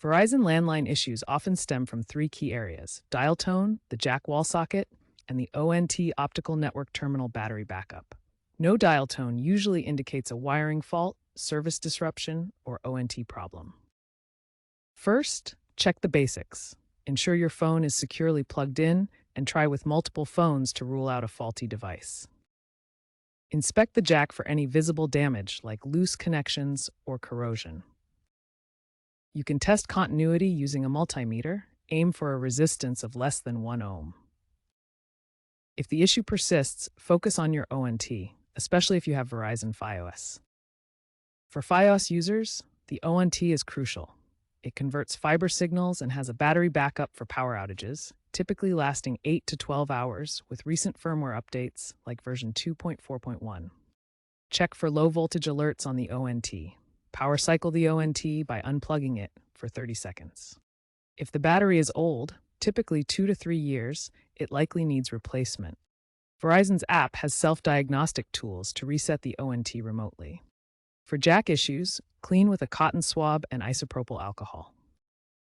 Verizon Landline issues often stem from three key areas: dial tone, the jack wall socket, and the ONT optical network terminal battery backup. No dial tone usually indicates a wiring fault, service disruption, or ONT problem. First, check the basics. Ensure your phone is securely plugged in and try with multiple phones to rule out a faulty device. Inspect the jack for any visible damage like loose connections or corrosion. You can test continuity using a multimeter. Aim for a resistance of less than 1 ohm. If the issue persists, focus on your ONT, especially if you have Verizon Fios. For Fios users, the ONT is crucial. It converts fiber signals and has a battery backup for power outages, typically lasting 8 to 12 hours with recent firmware updates like version 2.4.1. Check for low voltage alerts on the ONT. Power cycle the ONT by unplugging it for 30 seconds. If the battery is old, typically 2 to 3 years, it likely needs replacement. Verizon's app has self-diagnostic tools to reset the ONT remotely. For jack issues, clean with a cotton swab and isopropyl alcohol.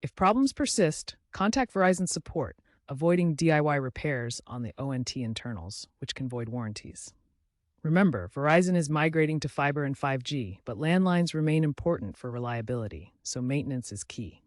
If problems persist, contact Verizon support, avoiding DIY repairs on the ONT internals, which can void warranties. Remember, Verizon is migrating to fiber and 5G, but landlines remain important for reliability, so maintenance is key.